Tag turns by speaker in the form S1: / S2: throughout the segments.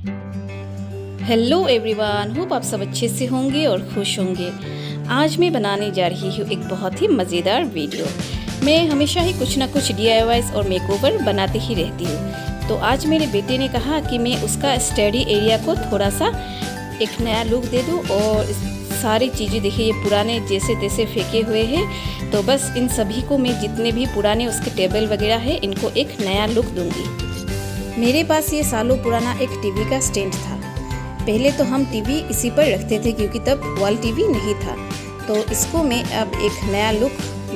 S1: Hello everyone, hope आप सब अच्छे से होंगे और खुश होंगे। आज मैं बनाने जा रही हूँ एक बहुत ही मज़ेदार वीडियो। मैं हमेशा ही कुछ ना कुछ DIYs और मेकओवर बनाती ही रहती हूँ। तो आज मेरे बेटे ने कहा कि मैं उसका स्टडी एरिया को थोड़ा सा एक नया लुक दे दूँ। और सारी चीज़ें देखिए, ये पुराने जैसे तैसे फेंके हुए हैं, तो बस इन सभी को मैं जितने भी पुराने उसके टेबल वगैरह है इनको एक नया लुक दूँगी। मेरे पास ये सालों पुराना एक टीवी का स्टैंड था। पहले तो हम टीवी इसी पर रखते थे क्योंकि तब वॉल टीवी नहीं था। तो इसको मैं अब एक नया लुक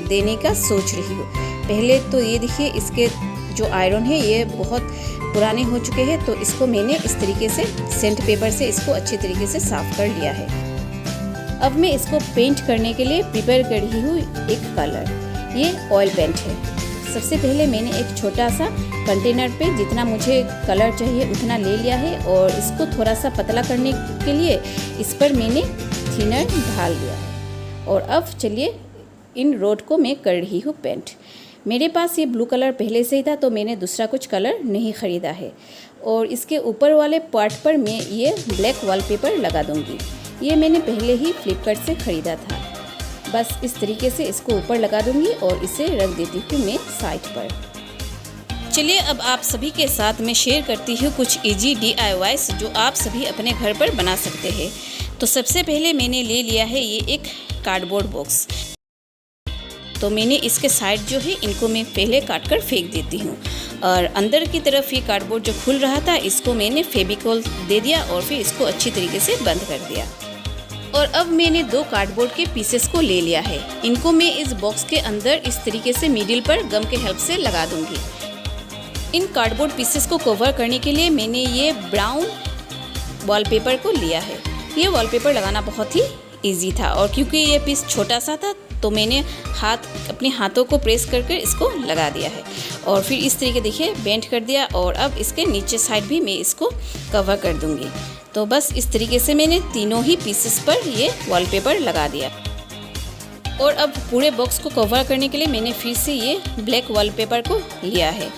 S1: देने का सोच रही हूँ। पहले तो ये देखिए, इसके जो आयरन है ये बहुत पुराने हो चुके हैं, तो इसको मैंने इस तरीके से सेंट पेपर से इसको अच्छे तरीके से साफ़ कर लिया है। अब मैं इसको पेंट करने के लिए प्रिपेयर कर रही हूँ एक कलर। ये ऑयल पेंट है। सबसे पहले मैंने एक छोटा सा कंटेनर पे जितना मुझे कलर चाहिए उतना ले लिया है, और इसको थोड़ा सा पतला करने के लिए इस पर मैंने थिनर ढाल दिया है। और अब चलिए इन रोड को मैं कर रही हूँ पेंट। मेरे पास ये ब्लू कलर पहले से ही था, तो मैंने दूसरा कुछ कलर नहीं ख़रीदा है। और इसके ऊपर वाले पार्ट पर मैं ये ब्लैक वॉलपेपर लगा दूँगी। ये मैंने पहले ही फ्लिपकार्ट से ख़रीदा था। बस इस तरीके से इसको ऊपर लगा दूंगी और इसे रख देती हूँ मैं साइड पर। चलिए अब आप सभी के साथ मैं शेयर करती हूँ कुछ इजी DIYs जो आप सभी अपने घर पर बना सकते हैं। तो सबसे पहले मैंने ले लिया है ये एक कार्डबोर्ड बॉक्स। तो मैंने इसके साइड जो है इनको मैं पहले काट कर फेंक देती हूँ, और अंदर की तरफ ये कार्डबोर्ड जो खुल रहा था इसको मैंने फेविकॉल दे दिया और फिर इसको अच्छी तरीके से बंद कर दिया। और अब मैंने 2 कार्डबोर्ड के पीसेस को ले लिया है। इनको मैं इस बॉक्स के अंदर इस तरीके से मिडिल पर गम के हेल्प से लगा दूंगी। इन कार्डबोर्ड पीसेस को कवर करने के लिए मैंने ये ब्राउन वॉलपेपर को लिया है। ये वॉलपेपर लगाना बहुत ही इजी था, और क्योंकि ये पीस छोटा सा था तो मैंने अपने हाथों को प्रेस करके इसको लगा दिया है, और फिर इस तरीके देखिए बेंड कर दिया। और अब इसके नीचे साइड भी मैं इसको कवर कर दूंगी। तो बस इस तरीके से मैंने तीनों ही पीसेस पर ये वॉलपेपर लगा दिया। और अब पूरे बॉक्स को कवर करने के लिए मैंने फिर से ये ब्लैक वॉलपेपर को लिया है।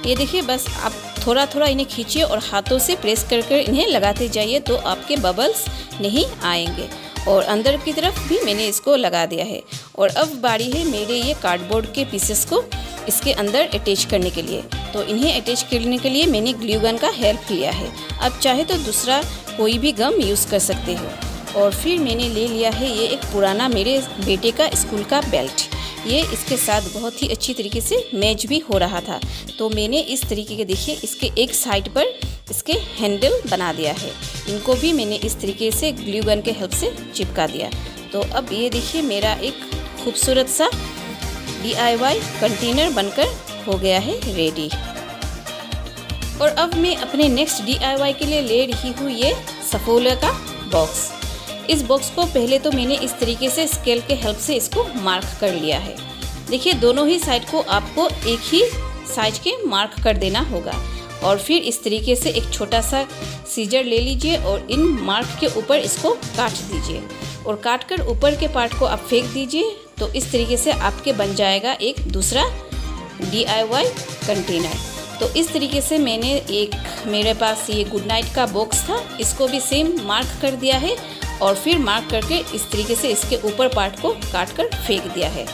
S1: ये देखिए, बस आप थोड़ा थोड़ा इन्हें खींचिए और हाथों से प्रेस कर इन्हें लगाते जाइए, तो आपके बबल्स नहीं आएंगे। और अंदर की तरफ भी मैंने इसको लगा दिया है। और अब बारी है मेरे ये कार्डबोर्ड के पीसेस को इसके अंदर अटैच करने के लिए। तो इन्हें अटैच करने के लिए मैंने ग्लू गन का हेल्प लिया है। अब चाहे तो दूसरा कोई भी गम यूज़ कर सकते हो। और फिर मैंने ले लिया है ये एक पुराना मेरे बेटे का स्कूल का बेल्ट। ये इसके साथ बहुत ही अच्छी तरीके से मैच भी हो रहा था, तो मैंने इस तरीके के देखिए इसके एक साइड पर इसके हैंडल बना दिया है। इनको भी मैंने इस तरीके से ग्लू गन के हेल्प से चिपका दिया। तो अब ये देखिए मेरा एक खूबसूरत सा DIY कंटेनर बनकर हो गया है रेडी। और अब मैं अपने नेक्स्ट DIY के लिए ले रही हूँ ये सफोला का बॉक्स। इस बॉक्स को पहले तो मैंने इस तरीके से स्केल के हेल्प से इसको मार्क कर लिया है। देखिए दोनों ही साइड को आपको एक ही साइज के मार्क कर देना होगा। और फिर इस तरीके से एक छोटा सा सीजर ले लीजिए और इन मार्क के ऊपर इसको काट दीजिए, और काट कर ऊपर के पार्ट को आप फेंक दीजिए। तो इस तरीके से आपके बन जाएगा एक दूसरा DIY कंटेनर। तो इस तरीके से मैंने एक मेरे पास ये गुड नाइट का बॉक्स था, इसको भी सेम मार्क कर दिया है, और फिर मार्क करके इस तरीके से इसके ऊपर पार्ट को काट कर फेंक दिया है।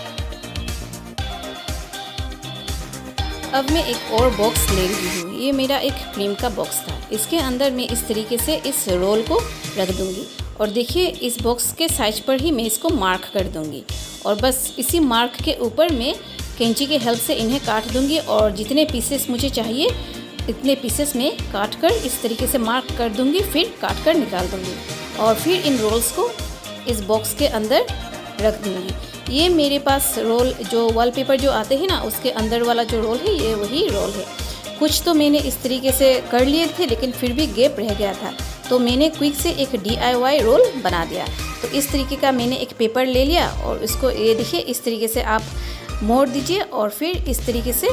S1: अब मैं एक और बॉक्स ले रही हूँ। ये मेरा एक क्रीम का बॉक्स था। इसके अंदर मैं इस तरीके से इस रोल को रख दूँगी, और देखिए इस बॉक्स के साइज पर ही मैं इसको मार्क कर दूँगी। और बस इसी मार्क के ऊपर मैं कैंची के हेल्प से इन्हें काट दूँगी, और जितने पीसेस मुझे चाहिए इतने पीसेस में काट कर इस तरीके से मार्क कर दूँगी, फिर काट कर निकाल दूँगी। और फिर इन रोल्स को इस बॉक्स के अंदर रख दूँगी। ये मेरे पास रोल जो वॉलपेपर जो आते हैं ना, उसके अंदर वाला जो रोल है ये वही रोल है। कुछ तो मैंने इस तरीके से कर लिए थे, लेकिन फिर भी गैप रह गया था, तो मैंने क्विक से एक DIY रोल बना दिया। तो इस तरीके का मैंने एक पेपर ले लिया, और इसको ये देखिए इस तरीके से आप मोड़ दीजिए, और फिर इस तरीके से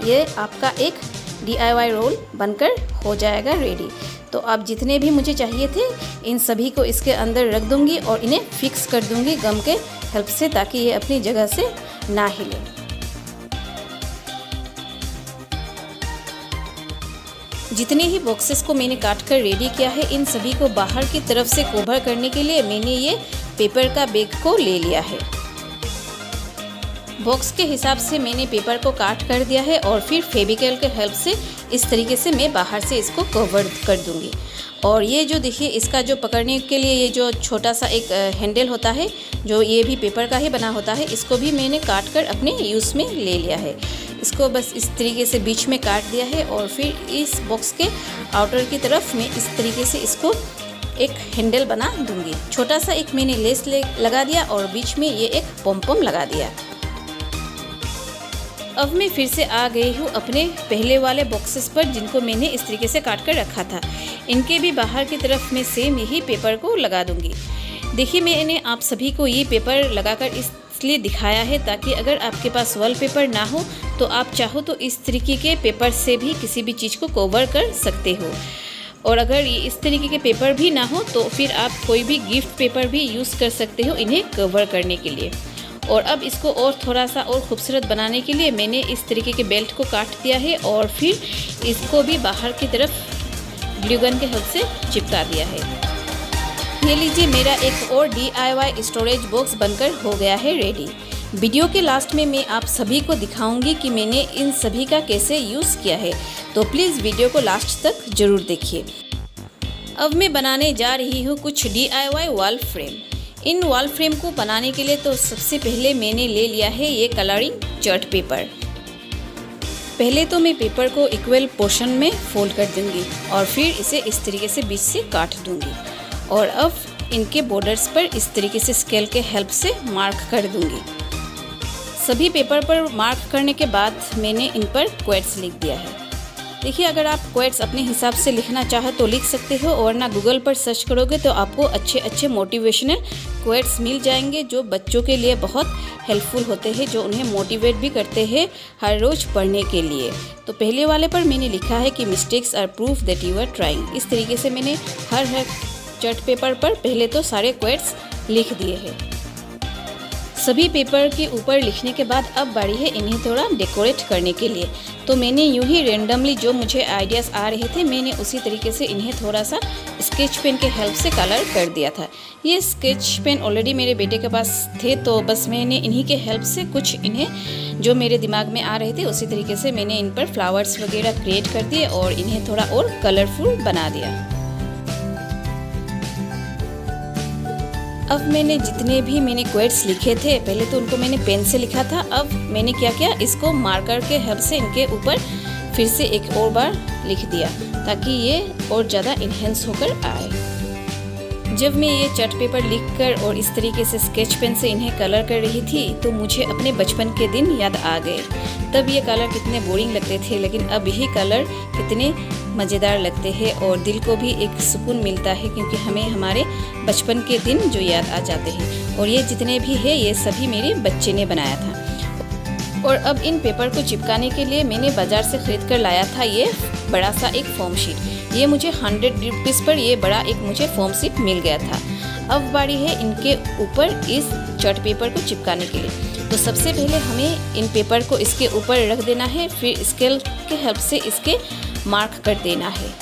S1: ये आपका एक DIY रोल बनकर हो जाएगा रेडी। तो अब जितने भी मुझे चाहिए थे इन सभी को इसके अंदर रख दूंगी, और इन्हें फिक्स कर दूंगी गम के हेल्प से, ताकि ये अपनी जगह से ना हिले। जितने ही बॉक्सेस को मैंने काट कर रेडी किया है, इन सभी को बाहर की तरफ से कवर करने के लिए मैंने ये पेपर का बैग को ले लिया है। बॉक्स के हिसाब से मैंने पेपर को काट कर दिया है और फिर फेविकॉल के हेल्प से इस तरीके से मैं बाहर से इसको कवर कर दूंगी। और ये जो देखिए, इसका जो पकड़ने के लिए ये जो छोटा सा एक हैंडल होता है, जो ये भी पेपर का ही बना होता है, इसको भी मैंने काट कर अपने यूज़ में ले लिया है। इसको बस इस तरीके से बीच में काट दिया है और फिर इस बॉक्स के आउटर की तरफ मैं इस तरीके से इसको एक हैंडल बना दूंगी। छोटा सा एक मैंने लेस लगा दिया और बीच में ये एक पॉम लगा दिया। अब मैं फिर से आ गई हूँ अपने पहले वाले बॉक्सेस पर, जिनको मैंने इस तरीके से काट कर रखा था। इनके भी बाहर की तरफ मैं सेम यही पेपर को लगा दूंगी। देखिए, मैंने आप सभी को ये पेपर लगाकर इसलिए दिखाया है ताकि अगर आपके पास वॉलपेपर ना हो तो आप चाहो तो इस तरीके के पेपर से भी किसी भी चीज़ को कवर कर सकते हो। और अगर ये इस तरीके के पेपर भी ना हो तो फिर आप कोई भी गिफ्ट पेपर भी यूज़ कर सकते हो इन्हें कवर करने के लिए। और अब इसको और थोड़ा सा और खूबसूरत बनाने के लिए मैंने इस तरीके के बेल्ट को काट दिया है और फिर इसको भी बाहर की तरफ ग्लू गन के हेल्प से चिपका दिया है। ये लीजिए, मेरा एक और DIY स्टोरेज बॉक्स बनकर हो गया है रेडी। वीडियो के लास्ट में मैं आप सभी को दिखाऊंगी कि मैंने इन सभी का कैसे यूज़ किया है, तो प्लीज़ वीडियो को लास्ट तक ज़रूर देखिए। अब मैं बनाने जा रही हूँ कुछ DIY wall frame. In wall frame को बनाने के लिए तो सबसे पहले मैंने ले लिया है ये कलरिंग चार्ट पेपर। पहले तो मैं पेपर को इक्वल पोर्शन में फोल्ड कर दूंगी और फिर इसे इस तरीके से बीच से काट दूंगी। और अब इनके बॉर्डर्स पर इस तरीके से स्केल के हेल्प से मार्क कर दूंगी। सभी पेपर पर मार्क करने के बाद मैंने इन पर क्वेट्स लिख दिया है। देखिए, अगर आप क्वेट्स अपने हिसाब से लिखना चाहो तो लिख सकते हो, और ना गूगल पर सर्च करोगे तो आपको अच्छे मोटिवेशनल क्वेट्स मिल जाएंगे जो बच्चों के लिए बहुत हेल्पफुल होते हैं, जो उन्हें मोटिवेट भी करते हैं हर रोज़ पढ़ने के लिए। तो पहले वाले पर मैंने लिखा है कि mistakes are proof that you are trying. इस तरीके से मैंने हर चार्ट पेपर पर पहले तो सारे क्वेट्स लिख दिए हैं। सभी पेपर के ऊपर लिखने के बाद अब बारी है इन्हें थोड़ा डेकोरेट करने के लिए। तो मैंने यूं ही रेंडमली जो मुझे आइडियाज़ आ रहे थे, मैंने उसी तरीके से इन्हें थोड़ा सा स्केच पेन के हेल्प से कलर कर दिया था। ये स्केच पेन ऑलरेडी मेरे बेटे के पास थे, तो बस मैंने इन्हीं के हेल्प से कुछ इन्हें जो मेरे दिमाग में आ रहे थे उसी तरीके से मैंने इन पर फ्लावर्स वगैरह क्रिएट कर दिए और इन्हें थोड़ा और कलरफुल बना दिया। अब मैंने जितने भी मैंने क्वेट्स लिखे थे, पहले तो उनको मैंने पेन से लिखा था। अब मैंने क्या किया, इसको मार्कर के हेल्प से इनके ऊपर फिर से एक और बार लिख दिया ताकि ये और ज़्यादा इन्हेंस होकर आए। जब मैं ये चार्ट पेपर लिखकर और इस तरीके से स्केच पेन से इन्हें कलर कर रही थी तो मुझे अपने बचपन के दिन याद आ गए। तब ये कलर कितने बोरिंग लगते थे, लेकिन अब यही कलर कितने मज़ेदार लगते हैं और दिल को भी एक सुकून मिलता है, क्योंकि हमें हमारे बचपन के दिन जो याद आ जाते हैं। और ये जितने भी है ये सभी मेरे बच्चे ने बनाया था। और अब इन पेपर को चिपकाने के लिए मैंने बाज़ार से ख़रीद कर लाया था ये बड़ा सा एक फोम शीट। ये मुझे 100 रुपीज़ पर ये बड़ा एक मुझे फोम शीट मिल गया था। अब बारी है इनके ऊपर इस चार्ट पेपर को चिपकाने के लिए। तो सबसे पहले हमें इन पेपर को इसके ऊपर रख देना है, फिर स्केल के हेल्प से इसके मार्क कर देना है।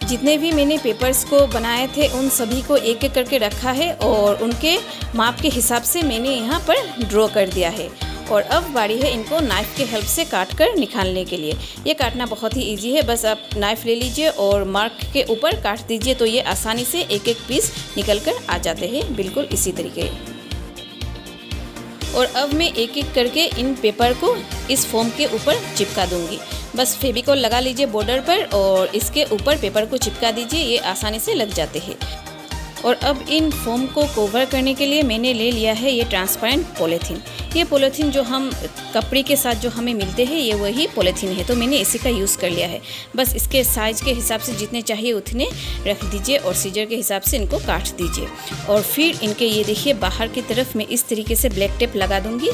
S1: जितने भी मैंने पेपर्स को बनाए थे उन सभी को एक एक करके रखा है और उनके माप के हिसाब से मैंने यहाँ पर ड्रॉ कर दिया है। और अब बारी है इनको नाइफ़ के हेल्प से काट कर निकालने के लिए। ये काटना बहुत ही इजी है, बस आप नाइफ़ ले लीजिए और मार्क के ऊपर काट दीजिए तो ये आसानी से एक एक पीस निकल कर आ जाते हैं, बिल्कुल इसी तरीके। और अब मैं एक एक करके इन पेपर को इस फोम के ऊपर चिपका दूंगी। बस फेविकॉल लगा लीजिए बॉर्डर पर और इसके ऊपर पेपर को चिपका दीजिए, ये आसानी से लग जाते हैं। और अब इन फोम को कवर करने के लिए मैंने ले लिया है ये ट्रांसपेरेंट पॉलीथीन। ये पॉलीथीन जो हम कपड़े के साथ जो हमें मिलते हैं ये वही पॉलीथीन है, तो मैंने इसी का यूज़ कर लिया है। बस इसके साइज़ के हिसाब से जितने चाहिए उतने रख दीजिए और सीजर के हिसाब से इनको काट दीजिए। और फिर इनके ये देखिए बाहर की तरफ मैं इस तरीके से ब्लैक टेप लगा दूँगी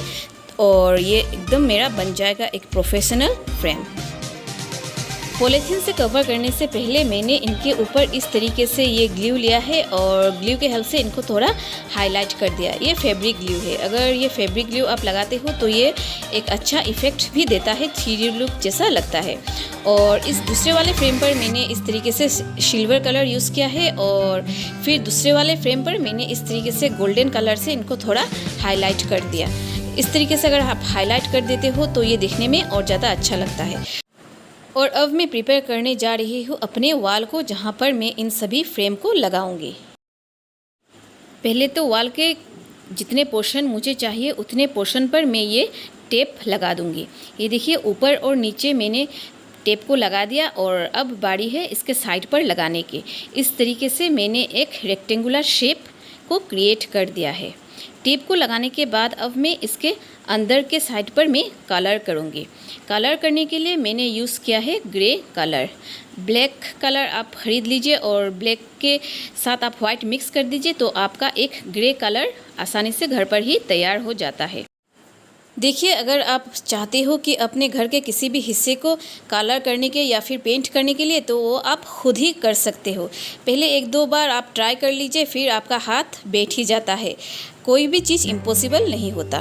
S1: और ये एकदम मेरा बन जाएगा एक प्रोफेशनल फ्रेम। पॉलीथीन से कवर करने से पहले मैंने इनके ऊपर इस तरीके से ये ग्लू लिया है और ग्लू के हेल्प से इनको थोड़ा हाईलाइट कर दिया। ये फैब्रिक ग्लू है। अगर ये फैब्रिक ग्लू आप लगाते हो तो ये एक अच्छा इफ़ेक्ट भी देता है, 3D लुक जैसा लगता है। और इस दूसरे वाले फ्रेम पर मैंने इस तरीके से सिल्वर कलर यूज़ किया है और फिर दूसरे वाले फ्रेम पर मैंने इस तरीके से गोल्डन कलर से इनको थोड़ा हाईलाइट कर दिया। इस तरीके से अगर आप हाईलाइट कर देते हो तो ये दिखने में और ज़्यादा अच्छा लगता है। और अब मैं प्रिपेयर करने जा रही हूँ अपने वॉल को, जहाँ पर मैं इन सभी फ्रेम को लगाऊंगी। पहले तो वॉल के जितने पोर्शन मुझे चाहिए उतने पोर्शन पर मैं ये टेप लगा दूंगी। ये देखिए ऊपर और नीचे मैंने टेप को लगा दिया और अब बारी है इसके साइड पर लगाने की। इस तरीके से मैंने एक रेक्टेंगुलर शेप को क्रिएट कर दिया है। टेप को लगाने के बाद अब मैं इसके अंदर के साइड पर मैं कलर करूँगी। कलर करने के लिए मैंने यूज़ किया है ग्रे कलर। ब्लैक कलर आप ख़रीद लीजिए और ब्लैक के साथ आप वाइट मिक्स कर दीजिए तो आपका एक ग्रे कलर आसानी से घर पर ही तैयार हो जाता है। देखिए, अगर आप चाहते हो कि अपने घर के किसी भी हिस्से को कलर करने के या फिर पेंट करने के लिए तो वो आप खुद ही कर सकते हो। पहले 1-2 बार आप ट्राई कर लीजिए, फिर आपका हाथ बैठ ही जाता है। कोई भी चीज़ इम्पॉसिबल नहीं होता।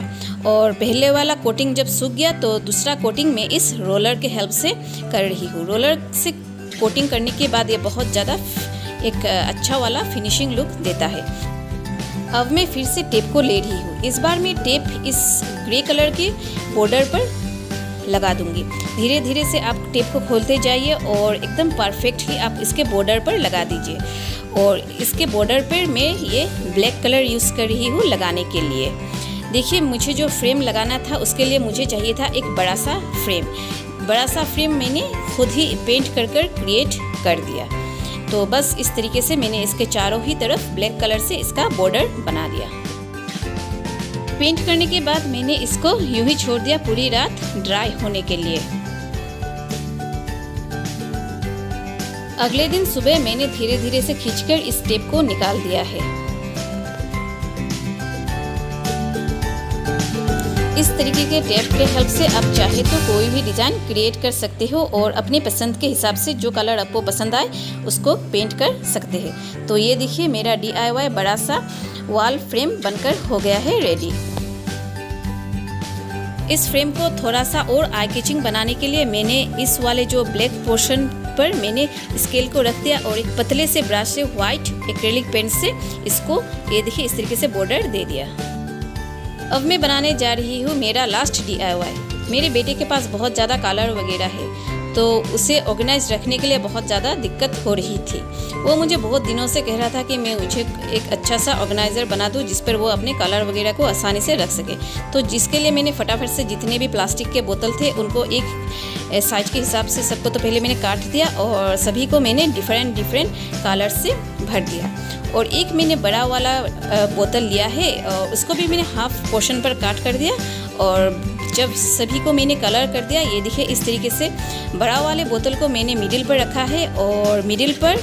S1: और पहले वाला कोटिंग जब सूख गया तो दूसरा कोटिंग मैं इस रोलर के हेल्प से कर रही हूँ। रोलर से कोटिंग करने के बाद ये बहुत ज़्यादा एक अच्छा वाला फिनिशिंग लुक देता है। अब मैं फिर से टेप को ले रही हूँ। इस बार मैं टेप इस ग्रे कलर के बॉर्डर पर लगा दूंगी। धीरे धीरे से आप टेप को खोलते जाइए और एकदम परफेक्टली आप इसके बॉर्डर पर लगा दीजिए। और इसके बॉर्डर पर मैं ये ब्लैक कलर यूज़ कर रही हूँ लगाने के लिए। देखिए, मुझे जो फ्रेम लगाना था उसके लिए मुझे चाहिए था एक बड़ा सा फ्रेम। बड़ा सा फ्रेम मैंने खुद ही पेंट कर क्रिएट कर दिया। तो बस इस तरीके से मैंने इसके चारों ही तरफ ब्लैक कलर से इसका बॉर्डर बना दिया। पेंट करने के बाद मैंने इसको यूं ही छोड़ दिया पूरी रात ड्राई होने के लिए। अगले दिन सुबह मैंने धीरे धीरे से खींचकर इस टेप को निकाल दिया है। इस तरीके के टेप के हेल्प से आप चाहे तो कोई भी डिज़ाइन क्रिएट कर सकते हो और अपनी पसंद के हिसाब से जो कलर आपको पसंद आए उसको पेंट कर सकते हैं। तो ये देखिए, मेरा DIY बड़ा सा वॉल फ्रेम बनकर हो गया है रेडी। इस फ्रेम को थोड़ा सा और आई कैचिंग बनाने के लिए मैंने इस वाले जो ब्लैक पोर्शन पर मैंने स्केल को रख दिया और एक पतले से ब्रश से व्हाइट एक्रेलिक पेंट से इसको ये देखिए इस तरीके से बॉर्डर दे दिया। अब मैं बनाने जा रही हूँ मेरा लास्ट DIY। मेरे बेटे के पास बहुत ज़्यादा कलर वगैरह है तो उसे ऑर्गेनाइज रखने के लिए बहुत ज़्यादा दिक्कत हो रही थी। वो मुझे बहुत दिनों से कह रहा था कि मैं मुझे एक अच्छा सा ऑर्गेनाइज़र बना दूँ जिस पर वो अपने कलर वगैरह को आसानी से रख सके। तो जिसके लिए मैंने फटाफट से जितने भी प्लास्टिक के बोतल थे उनको एक साइज के हिसाब से सबको तो पहले मैंने काट दिया और सभी को मैंने डिफरेंट कलर से भर दिया। और एक मैंने बड़ा वाला बोतल लिया है और उसको भी मैंने हाफ पोर्शन पर काट कर दिया। और जब सभी को मैंने कलर कर दिया, ये देखिए इस तरीके से बड़ा वाले बोतल को मैंने मिडिल पर रखा है और मिडिल पर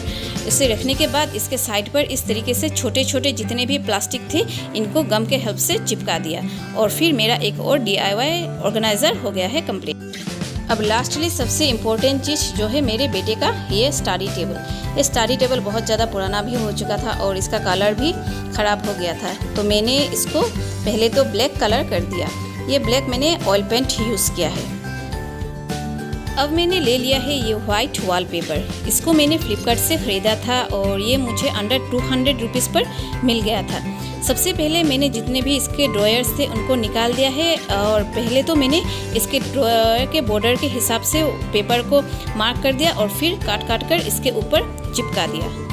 S1: इसे रखने के बाद इसके साइड पर इस तरीके से छोटे छोटे जितने भी प्लास्टिक थे इनको गम के हेल्प से चिपका दिया। और फिर मेरा एक और DIY ऑर्गेनाइज़र हो गया है कंप्लीट। अब लास्टली सबसे इम्पोर्टेंट चीज़ जो है मेरे बेटे का ये स्टडी टेबल। ये स्टडी टेबल बहुत ज़्यादा पुराना भी हो चुका था और इसका कलर भी ख़राब हो गया था। तो मैंने इसको पहले तो ब्लैक कलर कर दिया। ये ब्लैक मैंने ऑयल पेंट यूज़ किया है। अब मैंने ले लिया है ये वाइट वॉलपेपर। इसको मैंने फ्लिपकार्ट से ख़रीदा था और ये मुझे अंडर 200 रुपीज़ पर मिल गया था। सबसे पहले मैंने जितने भी इसके ड्रॉयर्स थे उनको निकाल दिया है और पहले तो मैंने इसके ड्रॉयर के बॉर्डर के हिसाब से पेपर को मार्क कर दिया और फिर काट कर इसके ऊपर चिपका दिया।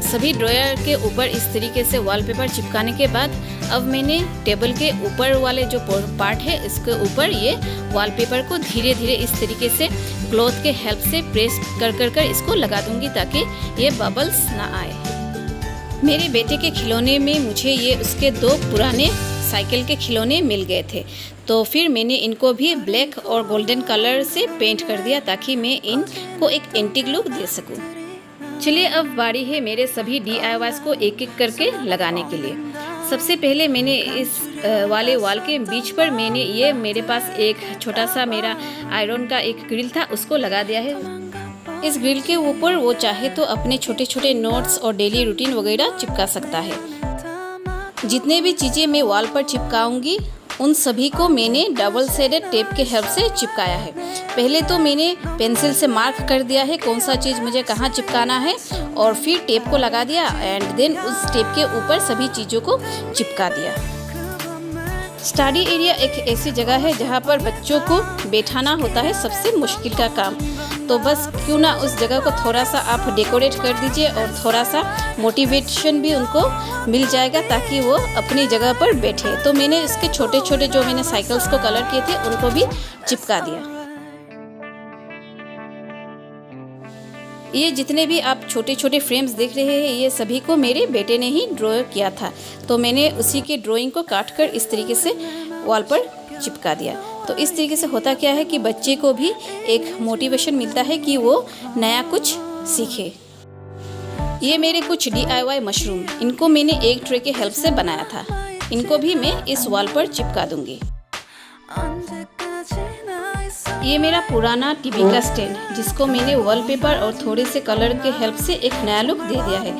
S1: सभी ड्रॉयर के ऊपर इस तरीके से वॉलपेपर चिपकाने के बाद अब मैंने टेबल के ऊपर वाले जो पार्ट है इसके ऊपर ये वॉलपेपर को धीरे धीरे इस तरीके से क्लॉथ के हेल्प से प्रेस कर इसको लगा दूंगी ताकि ये बबल्स ना आए। मेरे बेटे के खिलौने में मुझे ये उसके 2 पुराने साइकिल के खिलौने मिल गए थे, तो फिर मैंने इनको भी ब्लैक और गोल्डन कलर से पेंट कर दिया ताकि मैं इनको एक एंटीक लुक दे सकूं। चलिए अब बारी है मेरे सभी DIYs को एक एक करके लगाने के लिए। सबसे पहले मैंने इस वाले वॉल के बीच पर मैंने ये मेरे पास एक छोटा सा मेरा आयरन का एक ग्रिल था, उसको लगा दिया है। इस ग्रिल के ऊपर वो चाहे तो अपने छोटे छोटे नोट्स और डेली रूटीन वगैरह चिपका सकता है। जितने भी चीज़ें मैं वॉल पर चिपकाऊंगी उन सभी को मैंने डबल शेडेड टेप के हेल्प से चिपकाया है। पहले तो मैंने पेंसिल से मार्क कर दिया है कौन सा चीज़ मुझे कहाँ चिपकाना है, और फिर टेप को लगा दिया एंड देन उस टेप के ऊपर सभी चीज़ों को चिपका दिया। स्टडी एरिया एक ऐसी जगह है जहाँ पर बच्चों को बैठाना होता है सबसे मुश्किल का काम। तो बस क्यों ना उस जगह को थोड़ा सा आप डेकोरेट कर दीजिए और थोड़ा सा मोटिवेशन भी उनको मिल जाएगा ताकि वो अपनी जगह पर बैठे। तो मैंने इसके छोटे छोटे जो मैंने साइकिल्स को कलर किए थे उनको भी चिपका दिया। ये जितने भी आप छोटे छोटे फ्रेम्स देख रहे हैं ये सभी को मेरे बेटे ने ही ड्रॉ किया था। तो मैंने उसी के ड्राइंग को काट कर इस तरीके से वॉल पर चिपका दिया। तो इस तरीके से होता क्या है कि बच्चे को भी एक मोटिवेशन मिलता है कि वो नया कुछ सीखे। ये मेरे कुछ DIY मशरूम, इनको मैंने एक ट्रे के हेल्प से बनाया था। इनको भी मैं इस वॉल पर चिपका दूंगी। ये मेरा पुराना टीवी का स्टैंड जिसको मैंने वॉलपेपर और थोड़े से कलर के हेल्प से एक नया लुक दे दिया है।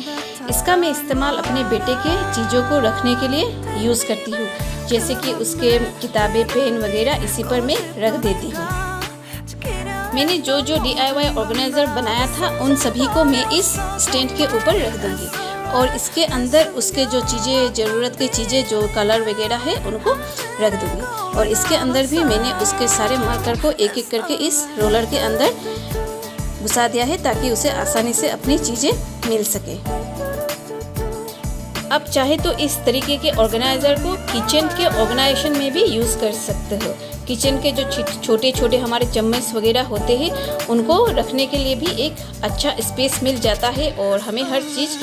S1: इसका मैं इस्तेमाल अपने बेटे के चीज़ों को रखने के लिए यूज़ करती हूँ, जैसे कि उसके किताबें, पेन वगैरह इसी पर मैं रख देती हूँ। मैंने जो जो DIY ऑर्गेनाइज़र बनाया था उन सभी को मैं इस स्टैंड के ऊपर रख दूँगी और इसके अंदर उसके जो चीज़ें, ज़रूरत की चीज़ें जो कलर वगैरह है उनको रख दूँगी। और इसके अंदर भी मैंने उसके सारे मार्कर को एक एक करके इस रोलर के अंदर घुसा दिया है ताकि उसे आसानी से अपनी चीज़ें मिल सके। अब चाहे तो इस तरीके के ऑर्गेनाइज़र को किचन के ऑर्गेनाइजेशन में भी यूज़ कर सकते हो। किचन के जो छोटे छोटे हमारे चम्मच वगैरह होते हैं उनको रखने के लिए भी एक अच्छा स्पेस मिल जाता है और हमें हर चीज़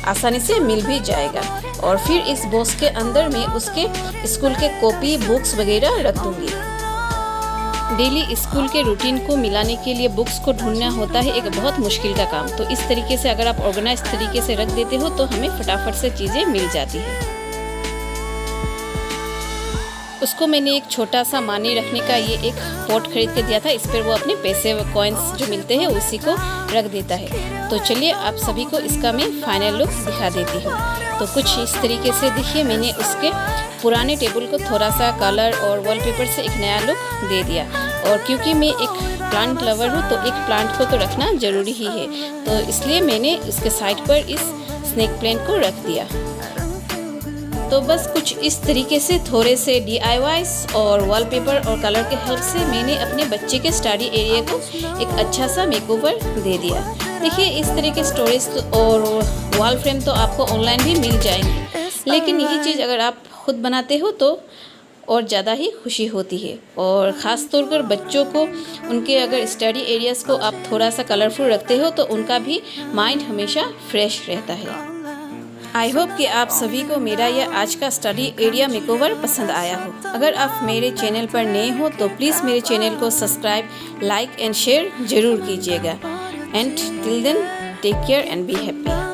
S1: आसानी से मिल भी जाएगा। और फिर इस बॉक्स के अंदर मैं उसके स्कूल के कॉपी, बुक्स वगैरह रख दूँगी। डेली स्कूल के रूटीन को मिलाने के लिए बुक्स को ढूंढना होता है एक बहुत मुश्किल का काम। तो इस तरीके से अगर आप ऑर्गेनाइज तरीके से रख देते हो तो हमें फटाफट से चीज़ें मिल जाती है। उसको मैंने एक छोटा सा मानी रखने का ये एक पॉट खरीद के दिया था। इस पर वो अपने पैसे व कॉइन्स जो मिलते हैं उसी को रख देता है। तो चलिए आप सभी को इसका मैं फाइनल लुक दिखा देती हूँ। तो कुछ इस तरीके से देखिए, मैंने उसके पुराने टेबल को थोड़ा सा कलर और वॉलपेपर से एक नया लुक दे दिया। और क्योंकि मैं एक प्लांट लवर हूँ तो एक प्लांट को तो रखना ज़रूरी ही है, तो इसलिए मैंने उसके साइड पर इस स्नेक प्लांट को रख दिया। तो बस कुछ इस तरीके से थोड़े से DIYs और वॉलपेपर और कलर के हेल्प से मैंने अपने बच्चे के स्टडी एरिया को एक अच्छा सा मेकओवर दे दिया। देखिए इस तरह के स्टोरेज और वॉल फ्रेम तो आपको ऑनलाइन भी मिल जाएंगे, लेकिन यही चीज़ अगर आप खुद बनाते हो तो और ज़्यादा ही खुशी होती है। और ख़ास तौर पर बच्चों को उनके अगर स्टडी एरियाज़ को आप थोड़ा सा कलरफुल रखते हो तो उनका भी माइंड हमेशा फ्रेश रहता है। आई होप कि आप सभी को मेरा यह आज का स्टडी एरिया मेकओवर पसंद आया हो। अगर आप मेरे चैनल पर नए हो तो प्लीज़ मेरे चैनल को सब्सक्राइब, लाइक एंड शेयर ज़रूर कीजिएगा। And till then take care and be happy.